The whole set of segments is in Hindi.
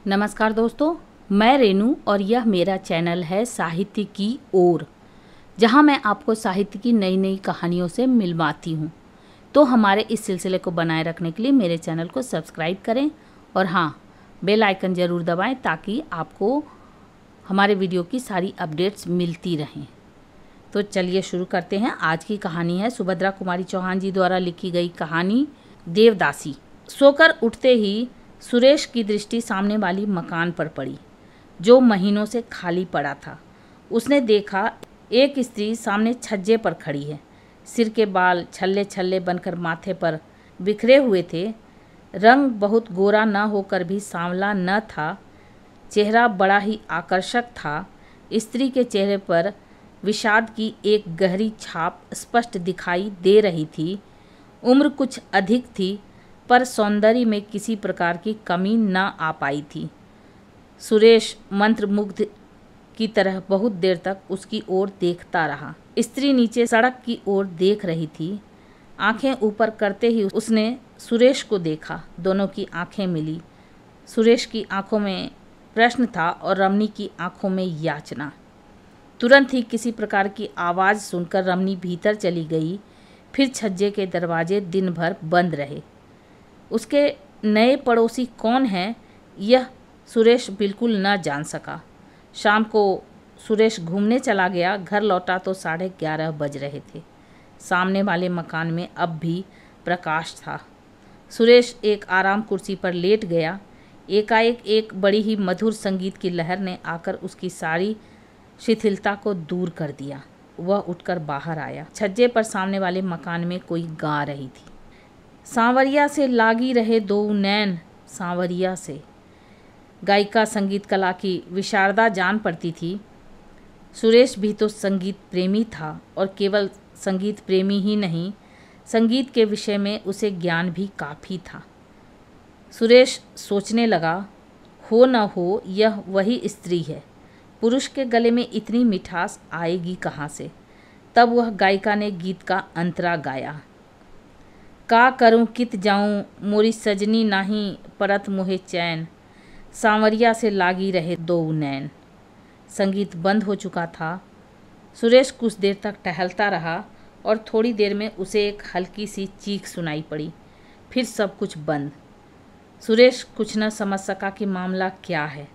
नमस्कार दोस्तों, मैं रेनू और यह मेरा चैनल है साहित्य की ओर, जहां मैं आपको साहित्य की नई नई कहानियों से मिलवाती हूं। तो हमारे इस सिलसिले को बनाए रखने के लिए मेरे चैनल को सब्सक्राइब करें और हाँ, बेल आइकन ज़रूर दबाएं ताकि आपको हमारे वीडियो की सारी अपडेट्स मिलती रहें। तो चलिए शुरू करते हैं। आज की कहानी है सुभद्रा कुमारी चौहान जी द्वारा लिखी गई कहानी देवदासी। सोकर उठते ही सुरेश की दृष्टि सामने वाली मकान पर पड़ी, जो महीनों से खाली पड़ा था। उसने देखा एक स्त्री सामने छज्जे पर खड़ी है। सिर के बाल छल्ले छल्ले बनकर माथे पर बिखरे हुए थे। रंग बहुत गोरा न होकर भी सांवला न था। चेहरा बड़ा ही आकर्षक था। स्त्री के चेहरे पर विषाद की एक गहरी छाप स्पष्ट दिखाई दे रही थी। उम्र कुछ अधिक थी, पर सौंदर्य में किसी प्रकार की कमी न आ पाई थी। सुरेश मंत्रमुग्ध की तरह बहुत देर तक उसकी ओर देखता रहा। स्त्री नीचे सड़क की ओर देख रही थी। आंखें ऊपर करते ही उसने सुरेश को देखा। दोनों की आंखें मिली। सुरेश की आंखों में प्रश्न था और रमणी की आंखों में याचना। तुरंत ही किसी प्रकार की आवाज़ सुनकर रमणी भीतर चली गई। फिर छज्जे के दरवाजे दिन भर बंद रहे। उसके नए पड़ोसी कौन हैं, यह सुरेश बिल्कुल न जान सका। शाम को सुरेश घूमने चला गया। घर लौटा तो 11:30 बज रहे थे। सामने वाले मकान में अब भी प्रकाश था। सुरेश एक आराम कुर्सी पर लेट गया। एकाएक एक बड़ी ही मधुर संगीत की लहर ने आकर उसकी सारी शिथिलता को दूर कर दिया। वह उठकर बाहर आया। छज्जे पर सामने वाले मकान में कोई गा रही थी। सांवरिया से लागी रहे दो नैन सांवरिया से। गायिका संगीत कला की विशारदा जान पड़ती थी। सुरेश भी तो संगीत प्रेमी था, और केवल संगीत प्रेमी ही नहीं, संगीत के विषय में उसे ज्ञान भी काफ़ी था। सुरेश सोचने लगा, हो न हो यह वही स्त्री है। पुरुष के गले में इतनी मिठास आएगी कहाँ से। तब वह गायिका ने गीत का अंतरा गाया। का करूं कित जाऊं मोरी सजनी नाही परत मोहे चैन, सांवरिया से लागी रहे दो नैन। संगीत बंद हो चुका था। सुरेश कुछ देर तक टहलता रहा और थोड़ी देर में उसे एक हल्की सी चीख सुनाई पड़ी। फिर सब कुछ बंद। सुरेश कुछ न समझ सका कि मामला क्या है।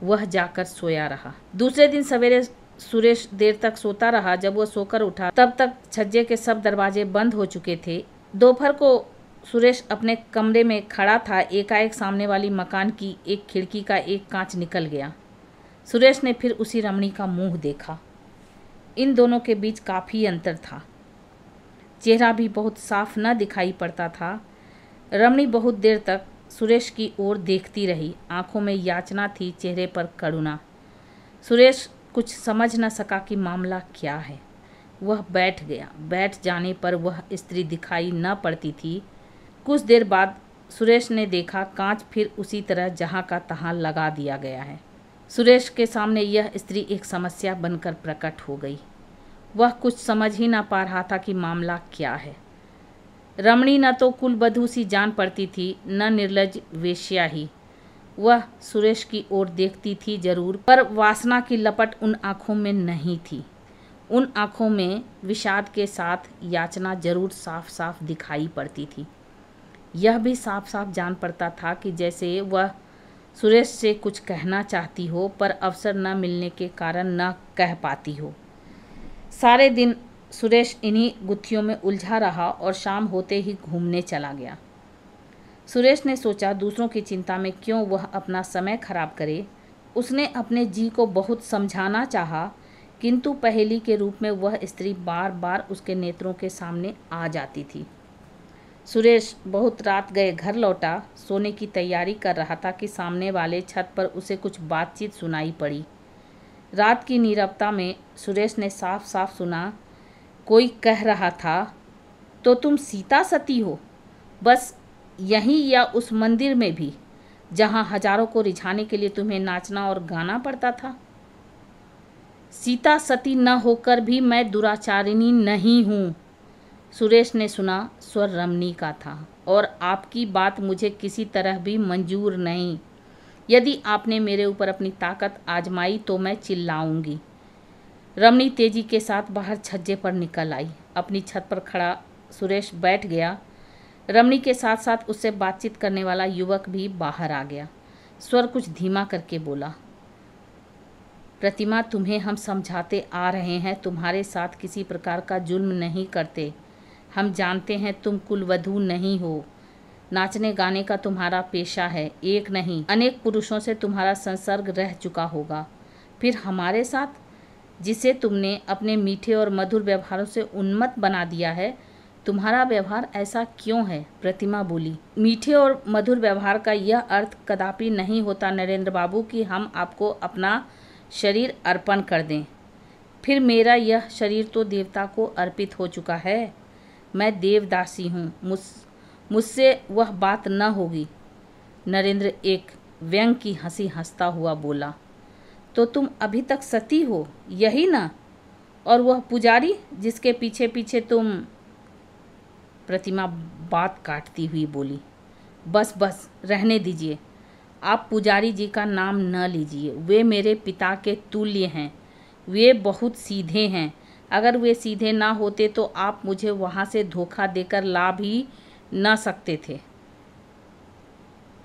वह जाकर सोया रहा। दूसरे दिन सवेरे सुरेश देर तक सोता रहा। जब वह सोकर उठा तब तक छज्जे के सब दरवाजे बंद हो चुके थे। दोपहर को सुरेश अपने कमरे में खड़ा था। एकाएक सामने वाली मकान की एक खिड़की का एक कांच निकल गया। सुरेश ने फिर उसी रमणी का मुंह देखा। इन दोनों के बीच काफ़ी अंतर था। चेहरा भी बहुत साफ न दिखाई पड़ता था। रमणी बहुत देर तक सुरेश की ओर देखती रही। आंखों में याचना थी, चेहरे पर करुणा। सुरेश कुछ समझ न सका कि मामला क्या है। वह बैठ गया। बैठ जाने पर वह स्त्री दिखाई न पड़ती थी। कुछ देर बाद सुरेश ने देखा कांच फिर उसी तरह जहां का तहां लगा दिया गया है। सुरेश के सामने यह स्त्री एक समस्या बनकर प्रकट हो गई। वह कुछ समझ ही न पा रहा था कि मामला क्या है। रमणी न तो कुलवधू सी जान पड़ती थी, न निर्लज वेश्या ही। वह सुरेश की ओर देखती थी जरूर, पर वासना की लपट उन आँखों में नहीं थी। उन आँखों में विषाद के साथ याचना जरूर साफ साफ दिखाई पड़ती थी। यह भी साफ साफ जान पड़ता था कि जैसे वह सुरेश से कुछ कहना चाहती हो, पर अवसर न मिलने के कारण न कह पाती हो। सारे दिन सुरेश इन्हीं गुत्थियों में उलझा रहा और शाम होते ही घूमने चला गया। सुरेश ने सोचा, दूसरों की चिंता में क्यों वह अपना समय खराब करे। उसने अपने जी को बहुत समझाना चाहा, किंतु पहेली के रूप में वह स्त्री बार बार उसके नेत्रों के सामने आ जाती थी। सुरेश बहुत रात गए घर लौटा। सोने की तैयारी कर रहा था कि सामने वाले छत पर उसे कुछ बातचीत सुनाई पड़ी। रात की नीरवता में सुरेश ने साफ साफ सुना, कोई कह रहा था, तो तुम सीता सती हो, बस यहीं या उस मंदिर में भी, जहां हजारों को रिझाने के लिए तुम्हें नाचना और गाना पड़ता था। सीता सती न होकर भी मैं दुराचारिणी नहीं हूँ। सुरेश ने सुना, स्वर रमणी का था, और आपकी बात मुझे किसी तरह भी मंजूर नहीं। यदि आपने मेरे ऊपर अपनी ताकत आजमाई तो मैं चिल्लाऊंगी। रमणी तेजी के साथ बाहर छज्जे पर निकल आई। अपनी छत पर खड़ा सुरेश बैठ गया। रमणी के साथ साथ उससे बातचीत करने वाला युवक भी बाहर आ गया। स्वर कुछ धीमा करके बोला, प्रतिमा, तुम्हें हम समझाते आ रहे हैं, तुम्हारे साथ किसी प्रकार का जुल्म नहीं करते। हम जानते हैं तुम कुलवधू नहीं हो। नाचने गाने का तुम्हारा पेशा है। एक नहीं अनेक पुरुषों से तुम्हारा संसर्ग रह चुका होगा। फिर हमारे साथ, जिसे तुमने अपने मीठे और मधुर व्यवहारों से उन्मत्त बना दिया है, तुम्हारा व्यवहार ऐसा क्यों है? प्रतिमा बोली, मीठे और मधुर व्यवहार का यह अर्थ कदापि नहीं होता नरेंद्र बाबू कि हम आपको अपना शरीर अर्पण कर दें। फिर मेरा यह शरीर तो देवता को अर्पित हो चुका है। मैं देवदासी हूँ, मुझसे वह बात न होगी। नरेंद्र एक व्यंग की हंसी हंसता हुआ बोला, तो तुम अभी तक सती हो, यही ना? और वह पुजारी जिसके पीछे पीछे तुम। प्रतिमा बात काटती हुई बोली, बस बस रहने दीजिए। आप पुजारी जी का नाम न लीजिए। वे मेरे पिता के तुल्य हैं। वे बहुत सीधे हैं। अगर वे सीधे ना होते तो आप मुझे वहाँ से धोखा देकर ला भी न सकते थे।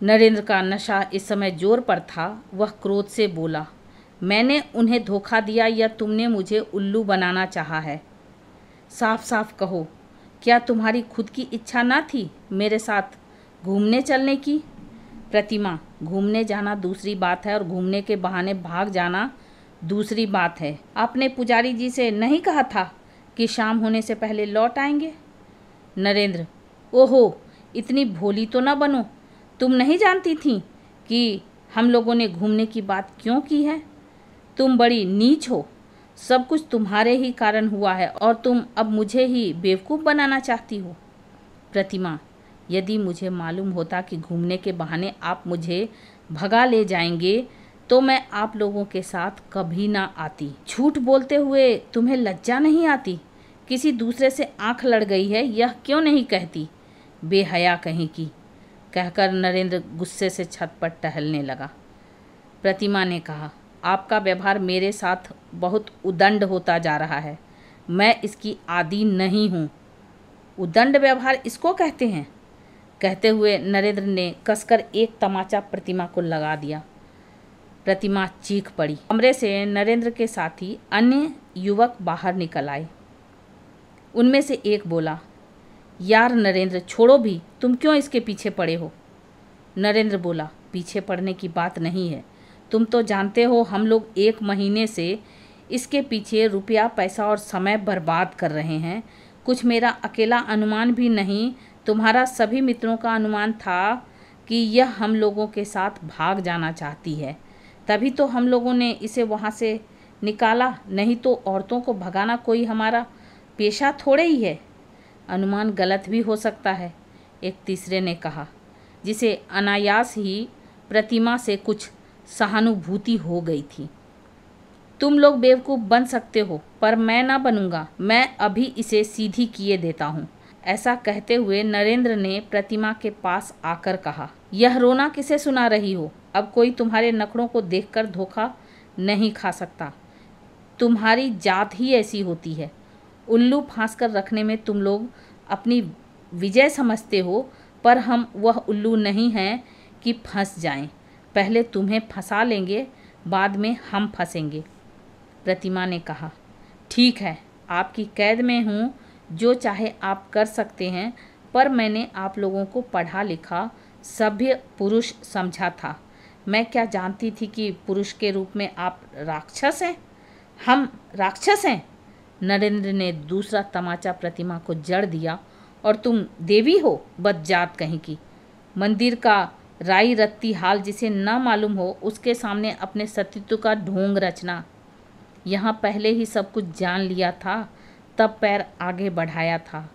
नरेंद्र का नशा इस समय जोर पर था। वह क्रोध से बोला, मैंने उन्हें धोखा दिया या तुमने मुझे उल्लू बनाना चाहा है? साफ साफ कहो, क्या तुम्हारी खुद की इच्छा ना थी मेरे साथ घूमने चलने की? प्रतिमा, घूमने जाना दूसरी बात है और घूमने के बहाने भाग जाना दूसरी बात है। आपने पुजारी जी से नहीं कहा था कि शाम होने से पहले लौट आएंगे? नरेंद्र, ओहो, इतनी भोली तो ना बनो। तुम नहीं जानती थी कि हम लोगों ने घूमने की बात क्यों की है? तुम बड़ी नीच हो। सब कुछ तुम्हारे ही कारण हुआ है और तुम अब मुझे ही बेवकूफ़ बनाना चाहती हो। प्रतिमा, यदि मुझे मालूम होता कि घूमने के बहाने आप मुझे भगा ले जाएंगे तो मैं आप लोगों के साथ कभी ना आती। झूठ बोलते हुए तुम्हें लज्जा नहीं आती? किसी दूसरे से आंख लड़ गई है, यह क्यों नहीं कहती? बेहया कहीं की, कहकर नरेंद्र गुस्से से छत पर टहलने लगा। प्रतिमा ने कहा, आपका व्यवहार मेरे साथ बहुत उदंड होता जा रहा है। मैं इसकी आदी नहीं हूँ। उदंड व्यवहार इसको कहते हैं? कहते हुए नरेंद्र ने कसकर एक तमाचा प्रतिमा को लगा दिया। प्रतिमा चीख पड़ी। कमरे से नरेंद्र के साथी अन्य युवक बाहर निकल आए। उनमें से एक बोला, यार नरेंद्र, छोड़ो भी, तुम क्यों इसके पीछे पड़े हो? नरेंद्र बोला, पीछे पड़ने की बात नहीं है। तुम तो जानते हो हम लोग 1 महीने से इसके पीछे रुपया पैसा और समय बर्बाद कर रहे हैं। कुछ मेरा अकेला अनुमान भी नहीं, तुम्हारा सभी मित्रों का अनुमान था कि यह हम लोगों के साथ भाग जाना चाहती है। तभी तो हम लोगों ने इसे वहाँ से निकाला, नहीं तो औरतों को भगाना कोई हमारा पेशा थोड़े ही है। अनुमान गलत भी हो सकता है, एक तीसरे ने कहा, जिसे अनायास ही प्रतिमा से कुछ सहानुभूति हो गई थी। तुम लोग बेवकूफ़ बन सकते हो पर मैं ना बनूंगा। मैं अभी इसे सीधी किए देता हूँ। ऐसा कहते हुए नरेंद्र ने प्रतिमा के पास आकर कहा, यह रोना किसे सुना रही हो? अब कोई तुम्हारे नखरों को देखकर धोखा नहीं खा सकता। तुम्हारी जात ही ऐसी होती है। उल्लू फांस कर रखने में तुम लोग अपनी विजय समझते हो, पर हम वह उल्लू नहीं हैं कि फंस जाएं। पहले तुम्हें फंसा लेंगे, बाद में हम फंसेंगे। प्रतिमा ने कहा, ठीक है, आपकी कैद में हूँ, जो चाहे आप कर सकते हैं, पर मैंने आप लोगों को पढ़ा लिखा सभ्य पुरुष समझा था। मैं क्या जानती थी कि पुरुष के रूप में आप राक्षस हैं? हम राक्षस हैं? नरेंद्र ने दूसरा तमाचा प्रतिमा को जड़ दिया। और तुम देवी हो, बदजात कहीं की। मंदिर का राई रत्ती हाल जिसे न मालूम हो, उसके सामने अपने सतीत्व का ढोंग रचना। यहाँ पहले ही सब कुछ जान लिया था, तब पैर आगे बढ़ाया था।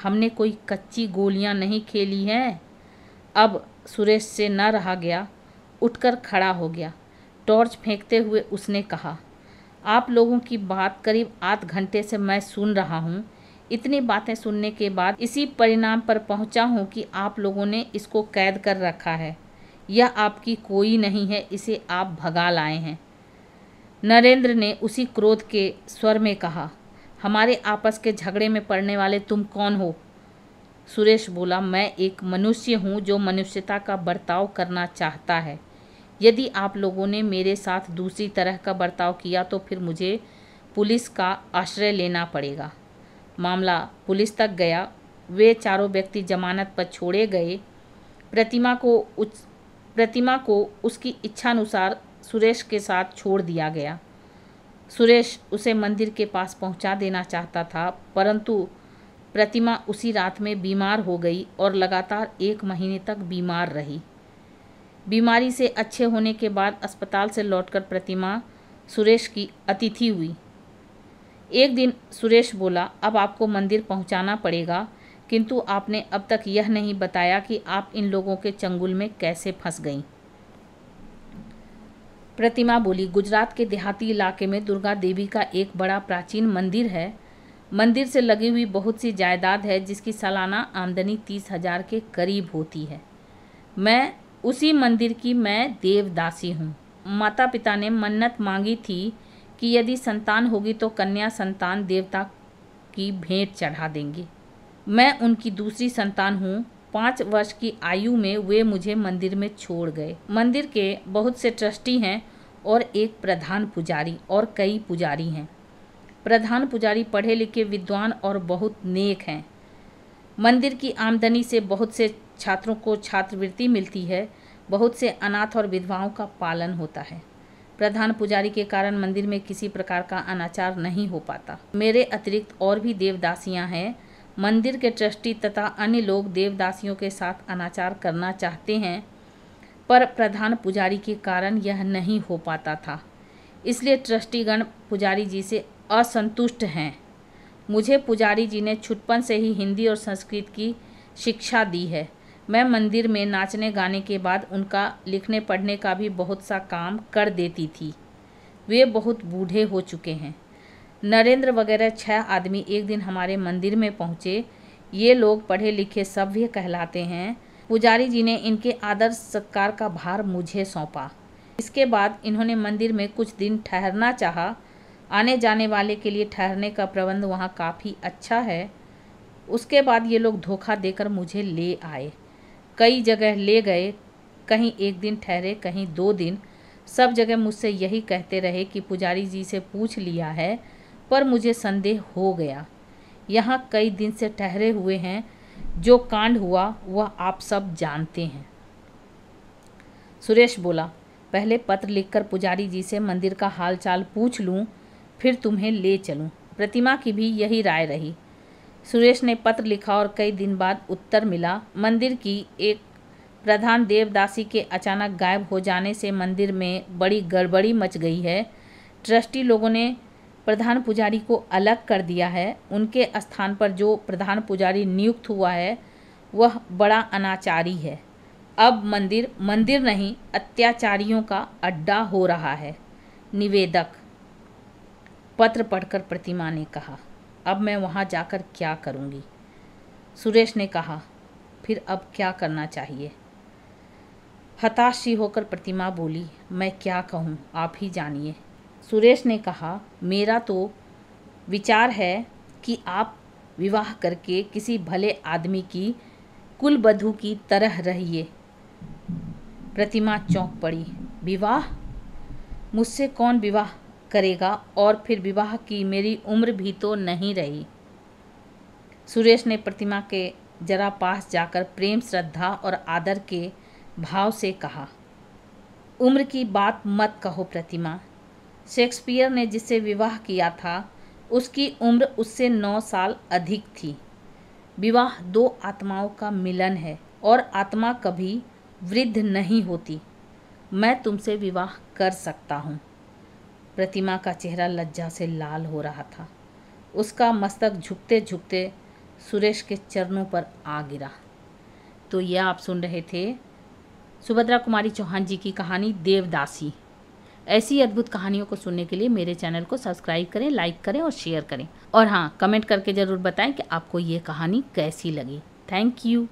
हमने कोई कच्ची गोलियाँ नहीं खेली हैं। अब सुरेश से न रहा गया, उठकर खड़ा हो गया। टॉर्च फेंकते हुए उसने कहा, आप लोगों की बात करीब आध घंटे से मैं सुन रहा हूँ। इतनी बातें सुनने के बाद इसी परिणाम पर पहुँचा हूँ कि आप लोगों ने इसको कैद कर रखा है। यह आपकी कोई नहीं है, इसे आप भगा लाए हैं। नरेंद्र ने उसी क्रोध के स्वर में कहा, हमारे आपस के झगड़े में पड़ने वाले तुम कौन हो? सुरेश बोला, मैं एक मनुष्य हूँ जो मनुष्यता का बर्ताव करना चाहता है। यदि आप लोगों ने मेरे साथ दूसरी तरह का बर्ताव किया तो फिर मुझे पुलिस का आश्रय लेना पड़ेगा। मामला पुलिस तक गया। वे चारों व्यक्ति जमानत पर छोड़े गए। प्रतिमा को उसकी इच्छानुसार सुरेश के साथ छोड़ दिया गया। सुरेश उसे मंदिर के पास पहुंचा देना चाहता था, परंतु प्रतिमा उसी रात में बीमार हो गई और लगातार 1 महीने तक बीमार रही। बीमारी से अच्छे होने के बाद अस्पताल से लौटकर प्रतिमा सुरेश की अतिथि हुई। एक दिन सुरेश बोला, अब आपको मंदिर पहुंचाना पड़ेगा, किंतु आपने अब तक यह नहीं बताया कि आप इन लोगों के चंगुल में कैसे फंस गईं। प्रतिमा बोली, गुजरात के देहाती इलाके में दुर्गा देवी का एक बड़ा प्राचीन मंदिर है। मंदिर से लगी हुई बहुत सी जायदाद है जिसकी सालाना आमदनी 30,000 के करीब होती है। मैं उसी मंदिर की देवदासी हूँ। माता पिता ने मन्नत मांगी थी कि यदि संतान होगी तो कन्या संतान देवता की भेंट चढ़ा देंगे। मैं उनकी दूसरी संतान हूँ। 5 वर्ष की आयु में वे मुझे मंदिर में छोड़ गए। मंदिर के बहुत से ट्रस्टी हैं और एक प्रधान पुजारी और कई पुजारी हैं। प्रधान पुजारी पढ़े लिखे विद्वान और बहुत नेक हैं। मंदिर की आमदनी से बहुत से छात्रों को छात्रवृत्ति मिलती है। बहुत से अनाथ और विधवाओं का पालन होता है। प्रधान पुजारी के कारण मंदिर में किसी प्रकार का अनाचार नहीं हो पाता। मेरे अतिरिक्त और भी देवदासियां हैं। मंदिर के ट्रस्टी तथा अन्य लोग देवदासियों के साथ अनाचार करना चाहते हैं, पर प्रधान पुजारी के कारण यह नहीं हो पाता था। इसलिए ट्रस्टीगण पुजारी जी से असंतुष्ट हैं। मुझे पुजारी जी ने छुटपन से ही हिंदी और संस्कृत की शिक्षा दी है। मैं मंदिर में नाचने गाने के बाद उनका लिखने पढ़ने का भी बहुत सा काम कर देती थी। वे बहुत बूढ़े हो चुके हैं। नरेंद्र वगैरह 6 आदमी एक दिन हमारे मंदिर में पहुँचे। ये लोग पढ़े लिखे सभ्य कहलाते हैं। पुजारी जी ने इनके आदर सत्कार का भार मुझे सौंपा। इसके बाद इन्होंने मंदिर में कुछ दिन ठहरना चाहा। आने जाने वाले के लिए ठहरने का प्रबंध वहाँ काफ़ी अच्छा है। उसके बाद ये लोग धोखा देकर मुझे ले आए। कई जगह ले गए, कहीं 1 दिन ठहरे, कहीं 2 दिन। सब जगह मुझसे यही कहते रहे कि पुजारी जी से पूछ लिया है, पर मुझे संदेह हो गया। यहाँ कई दिन से ठहरे हुए हैं। जो कांड हुआ वह आप सब जानते हैं। सुरेश बोला, पहले पत्र लिखकर पुजारी जी से मंदिर का हाल चाल पूछ लूँ, फिर तुम्हें ले चलूँ। प्रतिमा की भी यही राय रही। सुरेश ने पत्र लिखा और कई दिन बाद उत्तर मिला। मंदिर की एक प्रधान देवदासी के अचानक गायब हो जाने से मंदिर में बड़ी गड़बड़ी मच गई है। ट्रस्टी लोगों ने प्रधान पुजारी को अलग कर दिया है। उनके स्थान पर जो प्रधान पुजारी नियुक्त हुआ है वह बड़ा अनाचारी है। अब मंदिर नहीं, अत्याचारियों का अड्डा हो रहा है। निवेदक। पत्र पढ़कर प्रतिमा ने कहा, अब मैं वहाँ जाकर क्या करूँगी? सुरेश ने कहा, फिर अब क्या करना चाहिए? हताश सी होकर प्रतिमा बोली, मैं क्या कहूँ, आप ही जानिए। सुरेश ने कहा, मेरा तो विचार है कि आप विवाह करके किसी भले आदमी की कुलवधू की तरह रहिए। प्रतिमा चौंक पड़ी। विवाह? मुझसे कौन विवाह करेगा? और फिर विवाह की मेरी उम्र भी तो नहीं रही। सुरेश ने प्रतिमा के जरा पास जाकर प्रेम, श्रद्धा और आदर के भाव से कहा, उम्र की बात मत कहो प्रतिमा। शेक्सपियर ने जिससे विवाह किया था उसकी उम्र उससे 9 साल अधिक थी। विवाह 2 आत्माओं का मिलन है और आत्मा कभी वृद्ध नहीं होती। मैं तुमसे विवाह कर सकता हूँ। प्रतिमा का चेहरा लज्जा से लाल हो रहा था। उसका मस्तक झुकते झुकते सुरेश के चरणों पर आ गिरा। तो यह आप सुन रहे थे सुभद्रा कुमारी चौहान जी की कहानी देवदासी। ऐसी अद्भुत कहानियों को सुनने के लिए मेरे चैनल को सब्सक्राइब करें, लाइक करें और शेयर करें। और हाँ, कमेंट करके ज़रूर बताएं कि आपको ये कहानी कैसी लगी। Thank you.